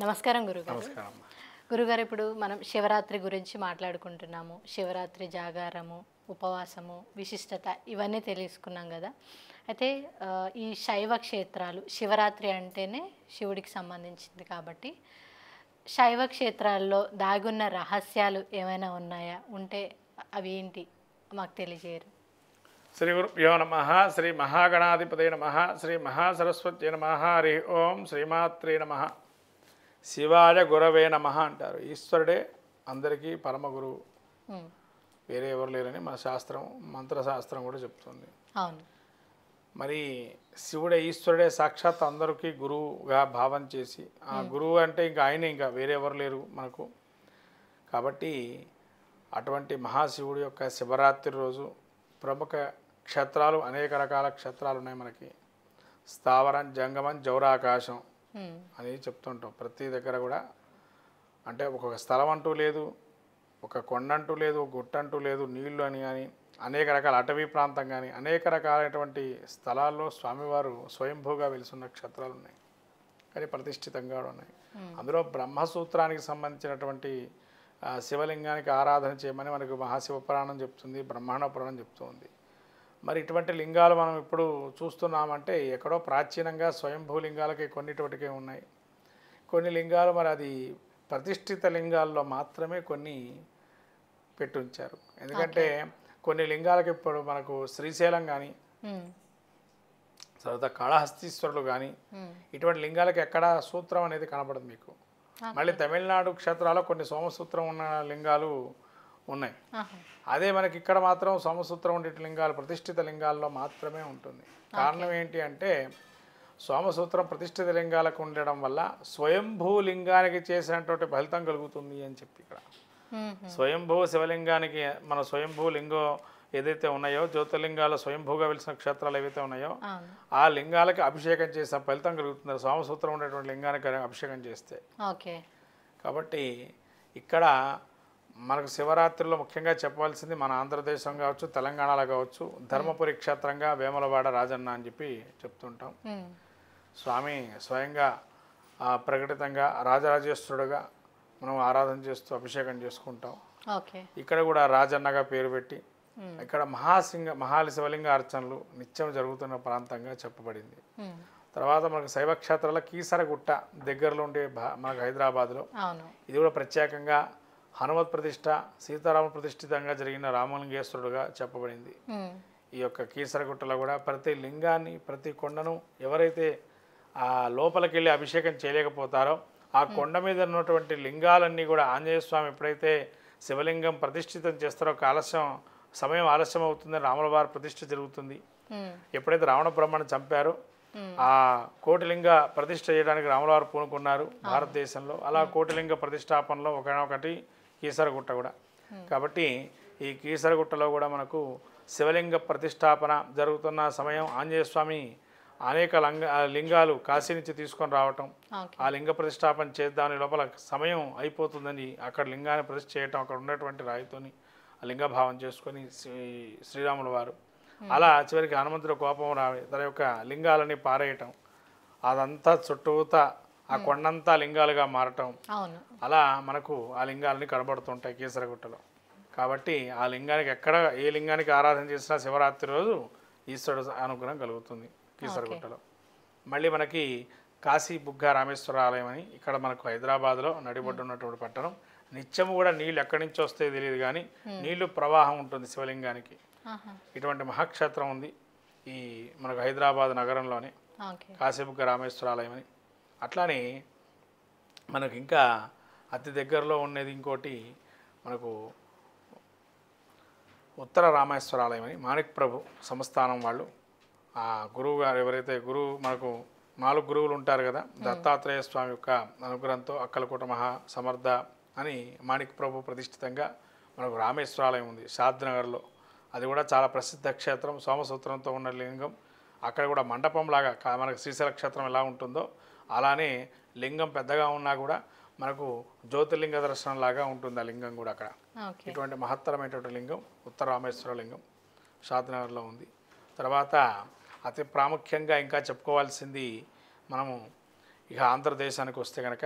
నమస్కారం గురుగారు. నమస్కారం. గురుగారు, ఇప్పుడు మనం శివరాత్రి గురించి మాట్లాడుకుంటున్నాము. శివరాత్రి జాగారము, ఉపవాసము, విశిష్టత ఇవన్నీ తెలుసుకున్నాం కదా. అయితే ఈ శైవ క్షేత్రాలు, శివరాత్రి అంటేనే శివుడికి సంబంధించింది కాబట్టి శైవ క్షేత్రాల్లో దాగున్న రహస్యాలు ఏమైనా ఉన్నాయా? ఉంటే అవి ఏంటి మాకు తెలియజేయరు? శ్రీ గురుభ్యో నమ. శ్రీ మహాగణాధిపతయ నమ. శ్రీ మహాసరస్వత్యై నమ. హరి ఓం. శ్రీమాత్రే నమ. శివాయ గురవే నమ అంటారు. ఈశ్వరుడే అందరికీ పరమ గురువు, వేరే ఎవరు లేరని మన శాస్త్రం, మంత్రశాస్త్రం కూడా చెప్తుంది. అవును. మరి శివుడే, ఈశ్వరుడే సాక్షాత్ అందరికీ గురువుగా భావం చేసి, ఆ గురువు అంటే ఇంకా ఆయనే, ఇంకా వేరే ఎవరు లేరు మనకు. కాబట్టి అటువంటి మహాశివుడి యొక్క శివరాత్రి రోజు ప్రముఖ క్షేత్రాలు, అనేక రకాల క్షేత్రాలు ఉన్నాయి మనకి. స్థావరం, జంగమం, జౌరాకాశం అని చెప్తుంటాం. ప్రతి దగ్గర కూడా అంటే ఒక్కొక్క స్థలం అంటూ లేదు, ఒక కొండ అంటూ లేదు, ఒక గుట్ట అంటూ లేదు, నీళ్లు అని కానీ అనేక రకాల అటవీ ప్రాంతం కానీ అనేక రకాలైనటువంటి స్థలాల్లో స్వామివారు స్వయంభూగా వెలిసిన క్షేత్రాలు ఉన్నాయి, కానీ ప్రతిష్ఠితంగా కూడా ఉన్నాయి. అందులో బ్రహ్మసూత్రానికి సంబంధించినటువంటి శివలింగానికి ఆరాధన చేయమని మనకు మహాశివపురాణం చెప్తుంది, బ్రహ్మాండ పురాణం చెప్తుంది. మరి ఇటువంటి లింగాలు మనం ఇప్పుడు చూస్తున్నామంటే ఎక్కడో ప్రాచీనంగా స్వయంభూ లింగాలకి కొన్నిటికే ఉన్నాయి. కొన్ని లింగాలు మరి అది ప్రతిష్ఠిత లింగాల్లో మాత్రమే కొన్ని పెట్టుంచారు. ఎందుకంటే కొన్ని లింగాలకి ఇప్పుడు మనకు శ్రీశైలం కానీ, తర్వాత కాళహస్తీశ్వరులు కానీ, ఇటువంటి లింగాలకి ఎక్కడ సూత్రం అనేది కనబడదు మీకు. మళ్ళీ తమిళనాడు క్షేత్రాల్లో కొన్ని సోమసూత్రం ఉన్న లింగాలు ఉన్నాయి. అదే మనకి ఇక్కడ మాత్రం సోమసూత్రం ఉండే లింగాలు ప్రతిష్ఠిత లింగాల్లో మాత్రమే ఉంటుంది. కారణం ఏంటి అంటే సోమసూత్రం ప్రతిష్ఠిత లింగాలకు ఉండడం వల్ల స్వయంభూ లింగానికి చేసినటువంటి ఫలితం కలుగుతుంది అని చెప్పి ఇక్కడ స్వయంభూ శివలింగానికి మన స్వయంభూ లింగం ఏదైతే ఉన్నాయో, జ్యోతిర్లింగాల స్వయంభూగా వెలిసిన క్షేత్రాలు ఏవైతే ఉన్నాయో ఆ లింగాలకి అభిషేకం చేసిన ఫలితం కలుగుతుంది సోమసూత్రం ఉండేటువంటి లింగానికి అభిషేకం చేస్తే. కాబట్టి ఇక్కడ మనకు శివరాత్రిలో ముఖ్యంగా చెప్పవలసింది మన ఆంధ్రదేశం కావచ్చు, తెలంగాణలో కావచ్చు, ధర్మపురి క్షేత్రంగా వేములవాడ రాజన్న అని చెప్పి చెప్తుంటాం. స్వామి స్వయంగా ప్రకటితంగా రాజరాజేశ్వరుడుగా మనం ఆరాధన చేస్తూ అభిషేకం చేసుకుంటాం. ఇక్కడ కూడా రాజన్నగా పేరు పెట్టి ఇక్కడ మహాలి శివలింగ అర్చనలు నిత్యం జరుగుతున్న ప్రాంతంగా చెప్పబడింది. తర్వాత మనకు శైవ క్షేత్రాల కీసరగుట్ట దగ్గరలో ఉండే మనకు హైదరాబాద్లో ఇది కూడా ప్రత్యేకంగా హనుమత్ ప్రతిష్ట, సీతారామ ప్రతిష్ఠితంగా జరిగిన రామలింగేశ్వరుడుగా చెప్పబడింది. ఈ యొక్క కీసరగుట్టలో కూడా ప్రతి లింగాన్ని, ప్రతి కొండను ఎవరైతే ఆ లోపలికి వెళ్ళి అభిషేకం చేయలేకపోతారో ఆ కొండ మీద ఉన్నటువంటి లింగాలన్నీ కూడా ఆంజనేయ స్వామి ఎప్పుడైతే శివలింగం ప్రతిష్ఠితం చేస్తారో సమయం ఆలస్యం అవుతుందని రాముల వారి ప్రతిష్ఠ జరుగుతుంది. ఎప్పుడైతే రావణ బ్రహ్మను చంపారో ఆ కోటిలింగ ప్రతిష్ఠ చేయడానికి రాముల వారు పూనుకున్నారు భారతదేశంలో. అలా కోటిలింగ ప్రతిష్టాపనలో ఒకటి కీసరగుట్ట కూడా. కాబట్టి ఈ కీసరగుట్టలో కూడా మనకు శివలింగ ప్రతిష్టాపన జరుగుతున్న సమయం ఆంజనేయ స్వామి అనేక లింగాలు కాశీ నుంచి తీసుకొని రావటం, ఆ లింగ ప్రతిష్టాపన చేద్దామని లోపల సమయం అయిపోతుందని అక్కడ లింగాన్ని ప్రతిష్ఠ చేయటం, అక్కడ ఉన్నటువంటి రాయితోని ఆ లింగభావం చేసుకొని శ్రీరాముల వారు అలా చివరికి హనుమంతుడి కోపం రావి తన యొక్క లింగాలని పారేయటం, అదంతా చుట్టూతా ఆ కొండంతా లింగాలుగా మారటం, అలా మనకు ఆ లింగాలని కనబడుతుంటాయి కీసరగుట్టలో. కాబట్టి ఆ లింగానికి ఏ లింగానికి ఆరాధన చేసినా శివరాత్రి రోజు ఈశ్వరుడు అనుగ్రహం కలుగుతుంది కీసరగుట్టలో. మళ్ళీ మనకి కాశీ బుగ్గ రామేశ్వర ఆలయం అని ఇక్కడ మనకు హైదరాబాద్లో నడిబొడ్డు ఉన్నటువంటి పట్టణం. నిత్యము కూడా నీళ్ళు ఎక్కడి నుంచి వస్తాయో తెలియదు కానీ నీళ్లు ప్రవాహం ఉంటుంది శివలింగానికి. ఇటువంటి మహాక్షేత్రం ఉంది ఈ మనకు హైదరాబాద్ నగరంలోనే కాశీబుగ్గ రామేశ్వర ఆలయం అని. అట్లానే మనకు ఇంకా అతి దగ్గరలో ఉన్నది ఇంకోటి మనకు ఉత్తర రామేశ్వర ఆలయం అని మాణిక్ ప్రభు సంస్థానం వాళ్ళు ఆ గురువు గారు ఎవరైతే మనకు 4 గురువులు ఉంటారు కదా, దత్తాత్రేయ స్వామి యొక్క అనుగ్రహంతో అక్కలకోట మహా సమర్థ అని మాణిక్ ప్రభు ప్రతిష్ఠితంగా మనకు రామేశ్వరాలయం ఉంది షాద్నగర్లో. అది కూడా చాలా ప్రసిద్ధ క్షేత్రం, సోమసూత్రంతో ఉన్న లింగం. అక్కడ కూడా మండపంలాగా మనకు శ్రీశైల క్షేత్రం ఎలా ఉంటుందో అలానే లింగం పెద్దగా ఉన్నా కూడా మనకు జ్యోతిర్లింగ దర్శనం లాగా ఉంటుంది ఆ లింగం కూడా అక్కడ. ఇటువంటి మహత్తరమైనటువంటి లింగం ఉత్తర రామేశ్వర లింగం షాద్నగర్లో ఉంది. తర్వాత అతి ప్రాముఖ్యంగా ఇంకా చెప్పుకోవాల్సింది మనము ఇక ఆంధ్రదేశానికి వస్తే కనుక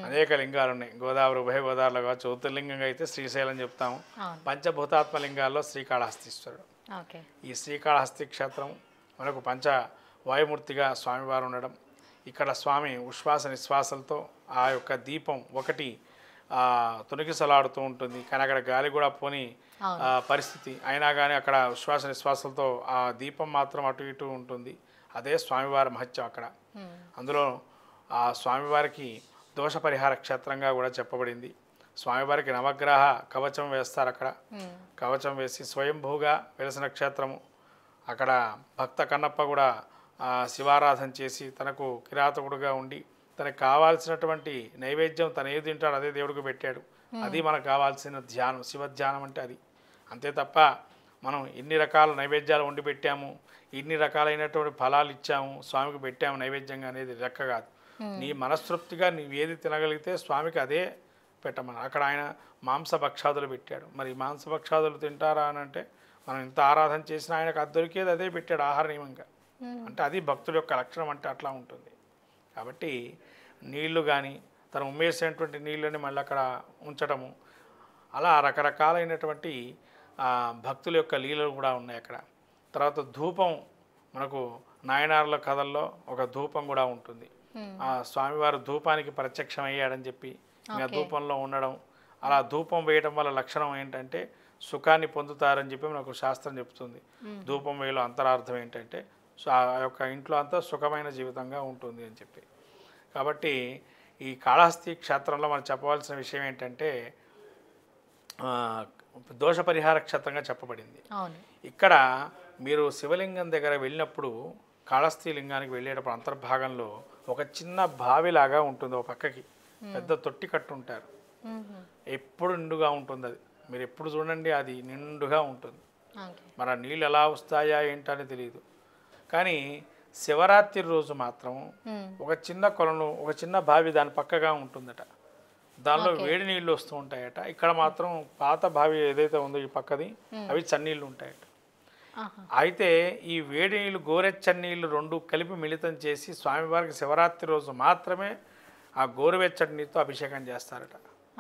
అనేక లింగాలు ఉన్నాయి. గోదావరి ఉభయ గోదావరిలో కావచ్చు. జ్యోతిర్లింగంగా అయితే శ్రీశైలం చెప్తాము. పంచభూతాత్మ లింగాల్లో శ్రీకాళహస్తీశ్వరుడు. ఈ శ్రీకాళహస్తి క్షేత్రం మనకు పంచ వాయుమూర్తిగా స్వామివారు ఉండడం, ఇక్కడ స్వామి ఉశ్వాస నిశ్వాసాలతో ఆ యొక్క దీపం ఒకటి తొణికిసలాడుతూ ఉంటుంది. కానీ అక్కడ గాలి కూడా పోని పరిస్థితి అయినా కానీ అక్కడ ఉశ్వాస నిశ్వాసాలతో ఆ దీపం మాత్రం అటు ఇటు ఉంటుంది. అదే స్వామివారి మహత్యం అక్కడ. అందులో ఆ స్వామివారికి దోష పరిహార క్షేత్రంగా కూడా చెప్పబడింది. స్వామివారికి నవగ్రహ కవచం వేస్తారు. అక్కడ కవచం వేసి స్వయంభూగా వెలిసిన క్షేత్రము. అక్కడ భక్త కన్నప్ప కూడా శివారాధన చేసి తనకు కిరాతకుడుగా ఉండి తనకు కావాల్సినటువంటి నైవేద్యం తను ఏది తింటాడు అదే దేవుడికి పెట్టాడు. అది మనకు కావాల్సిన ధ్యానం, శివ ధ్యానం అంటే అది. అంతే తప్ప మనం ఇన్ని రకాల నైవేద్యాలు వండి పెట్టాము, ఇన్ని రకాలైనటువంటి ఫలాలు ఇచ్చాము, స్వామికి పెట్టాము నైవేద్యంగా అనేది లెక్క కాదు. నీ మనస్తృప్తిగా నీవు ఏది తినగలిగితే స్వామికి అదే పెట్టమని. అక్కడ ఆయన మాంసభక్షాదులు పెట్టాడు. మరి మాంసభక్షాదులు తింటారా అని అంటే మనం ఇంత ఆరాధన చేసినా ఆయనకు అది దొరికేది అదే పెట్టాడు ఆహార నియమంగా. అంటే అది భక్తుల యొక్క లక్షణం అంటే అట్లా ఉంటుంది. కాబట్టి నీళ్లు కానీ తను ఉమ్మేసినటువంటి నీళ్ళని మళ్ళీ అక్కడ ఉంచటము, అలా రకరకాలైనటువంటి భక్తుల యొక్క లీలలు కూడా ఉన్నాయి అక్కడ. తర్వాత ధూపం, మనకు నాయనార్ల కథల్లో ఒక ధూపం కూడా ఉంటుంది. ఆ స్వామివారు ధూపానికి ప్రత్యక్షం అయ్యాడని చెప్పి ఇంకా ధూపంలో ఉండడం, అలా ధూపం వేయడం వల్ల లక్షణం ఏంటంటే సుఖాన్ని పొందుతారని చెప్పి మనకు శాస్త్రం చెప్తుంది. ధూపం వేయలో అంతరార్థం ఏంటంటే ఆ యొక్క ఇంట్లో అంతా సుఖమైన జీవితంగా ఉంటుంది అని చెప్పి. కాబట్టి ఈ కాళహస్తి క్షేత్రంలో మనం చెప్పవలసిన విషయం ఏంటంటే దోష పరిహార క్షేత్రంగా చెప్పబడింది. ఇక్కడ మీరు శివలింగం దగ్గర వెళ్ళినప్పుడు కాళహస్తి లింగానికి వెళ్ళేటప్పుడు అంతర్భాగంలో ఒక చిన్న బావిలాగా ఉంటుంది. ఒక పక్కకి పెద్ద తొట్టి కట్టు ఉంటారు. ఎప్పుడు నిండుగా ఉంటుంది. అది మీరు ఎప్పుడు చూడండి, అది నిండుగా ఉంటుంది. మరి ఆ నీళ్ళు ఎలా వస్తాయా ఏంటని తెలియదు. కానీ శివరాత్రి రోజు మాత్రం ఒక చిన్న కొలను, ఒక చిన్న బావి దాని పక్కగా ఉంటుందట. దానిలో వేడి నీళ్ళు వస్తూ ఉంటాయట. ఇక్కడ మాత్రం పాత బావి ఏదైతే ఉందో ఈ పక్కది అవి చన్నీళ్ళు ఉంటాయట. అయితే ఈ వేడి నీళ్ళు గోరెచ్చని నీళ్ళు రెండు కలిపి మిళితం చేసి స్వామివారికి శివరాత్రి రోజు మాత్రమే ఆ గోరువెచ్చటి నీళ్ళతో అభిషేకం చేస్తారట.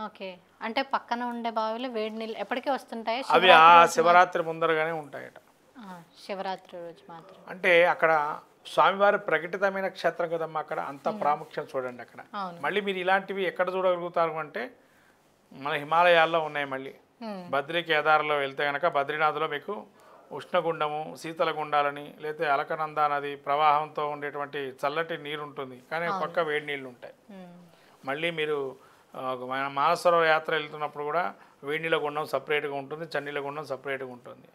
ఓకే, అంటే పక్కన ఉండే బావిలో వేడి నీళ్ళు ఎప్పటికీ వస్తుంటాయి. అవి ఆ శివరాత్రి ముందరగానే ఉంటాయట. శివరాత్రి రోజు మాత్రం. అంటే అక్కడ స్వామివారి ప్రకటితమైన క్షేత్రం కదమ్మా, అక్కడ అంత ప్రాముఖ్యం చూడండి. అక్కడ మళ్ళీ మీరు ఇలాంటివి ఎక్కడ చూడగలుగుతారు అంటే మన హిమాలయాల్లో ఉన్నాయి. మళ్ళీ బద్రీ కేదార్లో వెళ్తే కనుక బద్రీనాథ్లో మీకు ఉష్ణగుండము, శీతల గుండాలని, లేకపోతే అలకనందా నది ప్రవాహంతో ఉండేటువంటి చల్లటి నీరు ఉంటుంది, కానీ పక్క వేడి నీళ్ళు ఉంటాయి. మళ్ళీ మీరు మానసరోవర యాత్ర వెళ్తున్నప్పుడు కూడా వేడి నీళ్ళ గుండం సపరేట్గా ఉంటుంది, చన్నీళ్ళ గుండం సపరేట్గా ఉంటుంది.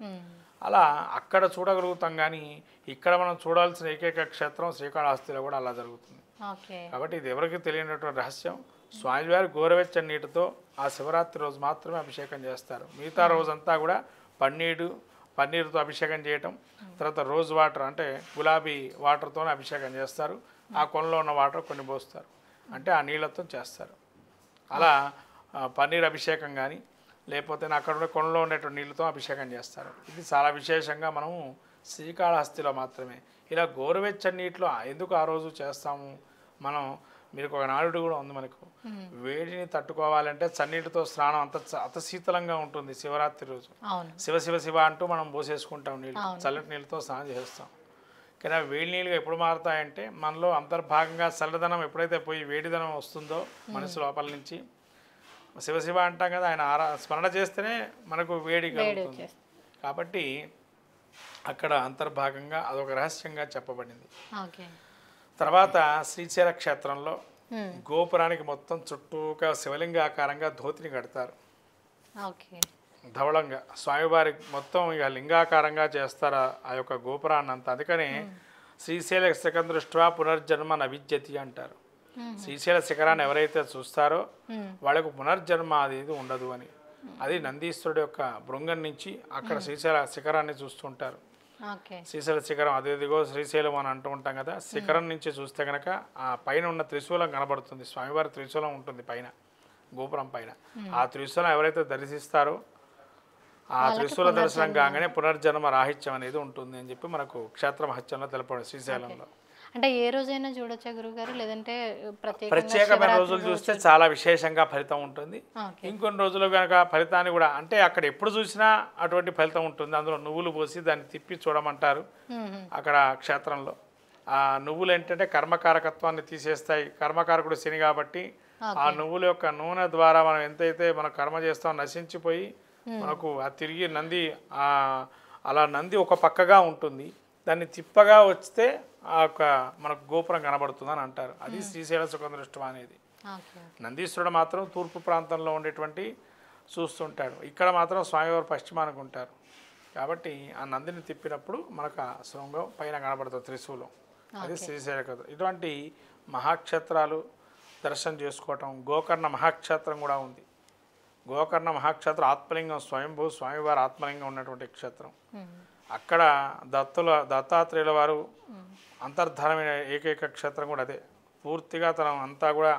అలా అక్కడ చూడగలుగుతాం. కానీ ఇక్కడ మనం చూడాల్సిన ఏకైక క్షేత్రం శ్రీకాళహస్తిలో కూడా అలా జరుగుతుంది. కాబట్టి ఇది ఎవరికి తెలియనటువంటి రహస్యం. స్వామివారి గోరువెచ్చని నీటితో ఆ శివరాత్రి రోజు మాత్రమే అభిషేకం చేస్తారు. మిగతా రోజంతా కూడా పన్నీరుతో అభిషేకం చేయటం, తర్వాత రోజ్ వాటర్ అంటే గులాబీ వాటర్తోనే అభిషేకం చేస్తారు. ఆ కొనలో ఉన్న వాటర్ కొన్ని పోస్తారు, అంటే ఆ నీళ్ళతో చేస్తారు. అలా పన్నీర్ అభిషేకం కానీ లేకపోతే అక్కడ ఉండే కొనలో ఉండేటువంటి నీళ్ళతో అభిషేకం చేస్తారు. ఇది చాలా విశేషంగా మనము శ్రీకాళహస్తిలో మాత్రమే ఇలా గోరువెచ్చని నీటిలో ఎందుకు ఆ రోజు చేస్తాము మనం. మీరు ఒక నానుడి కూడా ఉంది మనకు, వేడిని తట్టుకోవాలంటే చన్నీటితో స్నానం అత శీతలంగా ఉంటుంది శివరాత్రి రోజు. శివ శివ శివ అంటూ మనం పోసేసుకుంటాం నీళ్ళు, చల్లటి నీళ్ళతో స్నానం చేస్తాం. కానీ అవి వేడి నీళ్ళుగా ఎప్పుడు మారుతాయంటే మనలో అంతర్భాగంగా చల్లదనం ఎప్పుడైతే పోయి వేడిదనం వస్తుందో మనసు లోపల నుంచి శివశివ అంటాం కదా, ఆయన స్మరణ చేస్తేనే మనకు వేడి కలుగుతుంది. కాబట్టి అక్కడ అంతర్భాగంగా అదొక రహస్యంగా చెప్పబడింది. తర్వాత శ్రీశైల క్షేత్రంలో గోపురానికి మొత్తం చుట్టూగా శివలింగాకారంగా ధోతిని కడతారు. ధవళంగా స్వామివారికి మొత్తం ఇక లింగాకారంగా చేస్తారు ఆ యొక్క గోపురాన్ని అంతా. అందుకని శ్రీశైల శిఖరం దృష్ట్యా పునర్జన్మ నవిద్యతి అంటారు. శ్రీశైల శిఖరాన్ని ఎవరైతే చూస్తారో వాళ్ళకు పునర్జన్మ అనేది ఉండదు అని. అది నందీశ్వరుడు యొక్క బృంగం నుంచి అక్కడ శ్రీశైల శిఖరాన్ని చూస్తుంటారు. శ్రీశైల శిఖరం అదేదిగో శ్రీశైలం అని అంటూ ఉంటాం కదా. శిఖరం నుంచి చూస్తే కనుక ఆ పైన ఉన్న త్రిశూలం కనబడుతుంది. స్వామివారి త్రిశూలం ఉంటుంది పైన, గోపురం పైన. ఆ త్రిశూలం ఎవరైతే దర్శిస్తారో ఆ త్రిశూల దర్శనం కాగానే పునర్జన్మ రాహిత్యం అనేది ఉంటుంది అని చెప్పి మనకు క్షేత్ర మహత్యంలో తెలపడం శ్రీశైలంలో. అంటే ఏ రోజైనా చూడొచ్చా గురుగారు, లేదంటే ప్రత్యేకంగా ప్రత్యేకమైన శివరాత్రి రోజులు చూస్తే రోజు? చాలా విశేషంగా ఫలితం ఉంటుంది. ఓకే. ఇంకొన్ని రోజులు కనుక ఫలితాన్ని కూడా అంటే అక్కడ ఎప్పుడు చూసినా అటువంటి ఫలితం ఉంటుంది. అందులో నువ్వులు పోసి దాన్ని తిప్పి చూడమంటారు అక్కడ క్షేత్రంలో. ఆ నువ్వులు ఏంటంటే కర్మకారకత్వాన్ని తీసేస్తాయి. కర్మకారకుడు శని కాబట్టి ఆ నువ్వుల యొక్క నూనె ద్వారా మనం ఎంతైతే మనం కర్మ చేస్తామో నశించిపోయి మనకు ఆ తిరిగి నంది అలా నంది ఒక పక్కగా ఉంటుంది. దాన్ని తిప్పగా వస్తే ఆ యొక్క మనకు గోపురం కనబడుతుందని అంటారు. అది శ్రీశైల సుఖదృష్టం అనేది. ఓకే. నందీశ్వరుడు మాత్రం తూర్పు ప్రాంతంలో ఉండేటువంటి చూస్తుంటాడు. ఇక్కడ మాత్రం స్వామివారు పశ్చిమానికి ఉంటారు. కాబట్టి ఆ నందిని తిప్పినప్పుడు మనకు ఆ శృంగం పైన కనబడుతుంది త్రిశూలం. అది శ్రీశైల కథ. ఇటువంటి మహాక్షేత్రాలు దర్శనం చేసుకోవటం. గోకర్ణ మహాక్షేత్రం కూడా ఉంది. గోకర్ణ మహాక్షేత్రం ఆత్మలింగం స్వయంభూ స్వామివారి ఆత్మలింగం ఉన్నటువంటి క్షేత్రం. అక్కడ దత్తాత్రేయుల వారు అంతర్ధానమైన ఏకైక క్షేత్రం కూడా అదే. పూర్తిగా తన అంతా కూడా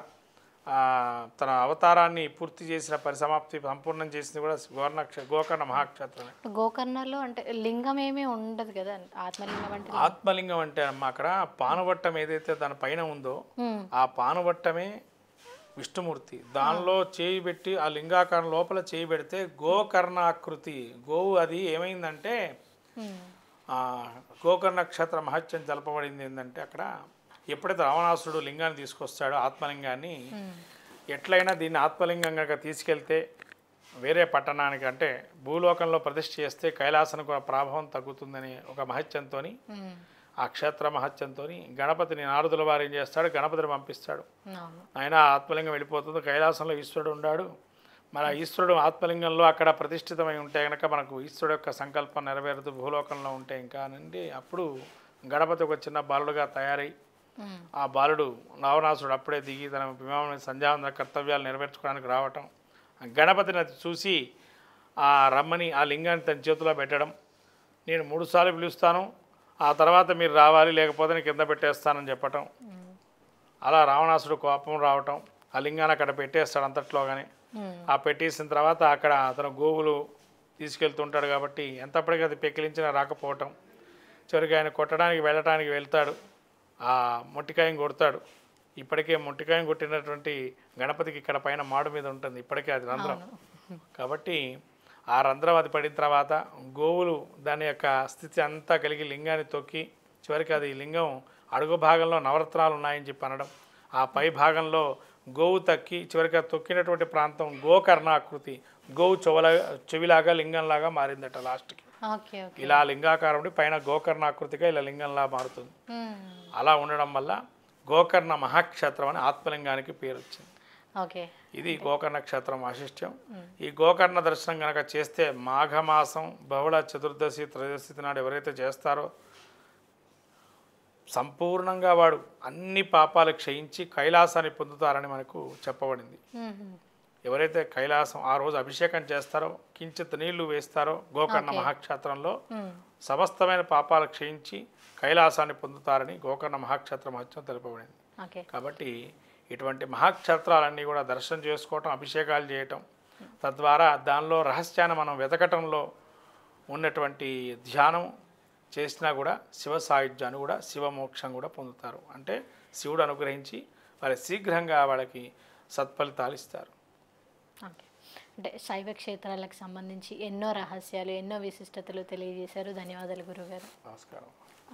తన అవతారాన్ని పూర్తి చేసిన పరిసమాప్తి సంపూర్ణం చేసింది కూడా గోకర్ణ మహాక్షేత్రమే. గోకర్ణలో అంటే లింగం ఏమీ ఉండదు కదా, ఆత్మలింగం అంటే? ఆత్మలింగం అంటే అమ్మ అక్కడ పానువట్టం ఏదైతే దాని పైన ఉందో ఆ పానువట్టమే విష్ణుమూర్తి. దానిలో చేయి పెట్టి ఆ లింగాకారం లోపల చేయి పెడితే గోకర్ణాకృతి. గోవు అది ఏమైందంటే గోకర్ణ క్షేత్ర మహత్యం తెలపబడింది. ఏంటంటే అక్కడ ఎప్పుడైతే రావణాసురుడు లింగాన్ని తీసుకొస్తాడో ఆత్మలింగాన్ని, ఎట్లయినా దీన్ని ఆత్మలింగం కనుక తీసుకెళ్తే వేరే పట్టణానికి అంటే భూలోకంలో ప్రతిష్ఠ చేస్తే కైలాసానికి ప్రభావం తగ్గుతుందని ఒక మహత్యంతో, ఆ క్షేత్ర మహత్యంతో గణపతిని నారదుల వారు ఏం చేస్తాడు, గణపతిని పంపిస్తాడు. ఆయన ఆత్మలింగం వెళ్ళిపోతుంది, కైలాసంలో ఈశ్వరుడు ఉన్నాడు. మన ఈశ్వరుడు ఆత్మలింగంలో అక్కడ ప్రతిష్ఠితమై ఉంటే కనుక మనకు ఈశ్వరుడు యొక్క సంకల్పం నెరవేరుతూ భూలోకంలో ఉంటే ఇంకా నుండి అప్పుడు గణపతి ఒక చిన్న బాలుడుగా తయారై ఆ బాలుడు రావణాసురుడు అప్పుడే దిగి తన విమానం సంధ్యావందన కర్తవ్యాలు నెరవేర్చుకోవడానికి రావటం, గణపతిని చూసి ఆ రమ్మని ఆ లింగాన్ని తన చేతిలో పెట్టడం, నేను 3 సార్లు పిలుస్తాను ఆ తర్వాత మీరు రావాలి లేకపోతే నేను కింద పెట్టేస్తానని చెప్పటం. అలా రావణాసుడు కోపం రావటం, ఆ లింగాన్ని అక్కడ పెట్టేస్తాడు అంతట్లోగానే. ఆ పెట్టేసిన తర్వాత అక్కడ అతను గోవులు తీసుకెళ్తుంటాడు కాబట్టి ఎంతప్పటికీ అది పెకిలించినా రాకపోవటం. చివరికి ఆయన కొట్టడానికి వెళ్ళటానికి వెళ్తాడు, ఆ మొట్టికాయని కొడతాడు. ఇప్పటికే మొట్టికాయని కొట్టినటువంటి గణపతికి ఇక్కడ పైన మాడు మీద ఉంటుంది ఇప్పటికే అది రంధ్రం. కాబట్టి ఆ రంధ్రం అది పడిన తర్వాత గోవులు దాని యొక్క స్థితి అంతా కలిగి లింగాన్ని తొక్కి చివరికి అది లింగం అడుగు భాగంలో నవరత్నాలు ఉన్నాయని చెప్పి అనడం, ఆ పై భాగంలో గోవు తక్కి చివరికి తొక్కినటువంటి ప్రాంతం గోకర్ణాకృతి, గోవు చెవిలాగా లింగంలాగా మారిందట లాస్ట్కి. ఇలా లింగాకారం పైన గోకర్ణాకృతిగా ఇలా లింగంలా మారుతుంది. అలా ఉండడం వల్ల గోకర్ణ మహాక్షేత్రం అని ఆత్మలింగానికి పేరు వచ్చింది. ఇది గోకర్ణ క్షేత్రం వైశిష్ట్యం. ఈ గోకర్ణ దర్శనం కనుక చేస్తే మాఘమాసం బహుళ చతుర్దశి త్రయోదశి నాడు ఎవరైతే చేస్తారో సంపూర్ణంగా వాడు అన్ని పాపాలు క్షయించి కైలాసాన్ని పొందుతారని మనకు చెప్పబడింది. ఎవరైతే కైలాసం ఆ రోజు అభిషేకం చేస్తారో, కించిత్ నీళ్లు వేస్తారో గోకర్ణ మహాక్షేత్రంలో సమస్తమైన పాపాలు క్షయించి కైలాసాన్ని పొందుతారని గోకర్ణ మహాక్షేత్ర మహత్యం తెలుపబడింది. కాబట్టి ఇటువంటి మహాక్షేత్రాలన్నీ కూడా దర్శనం చేసుకోవటం, అభిషేకాలు చేయటం, తద్వారా దానిలో రహస్యాన్ని మనం వెతకటంలో ఉన్నటువంటి ధ్యానం చేసినా కూడా శివ సాయుధ్యాన్ని కూడా శివమోక్షం కూడా పొందుతారు. అంటే శివుడు అనుగ్రహించి వారి శీఘ్రంగా వాళ్ళకి సత్ఫలితాలు ఇస్తారు. అంటే శైవ క్షేత్రాలకు సంబంధించి ఎన్నో రహస్యాలు, ఎన్నో విశిష్టతలు తెలియజేశారు. ధన్యవాదాలు గురుగారు. నమస్కారం.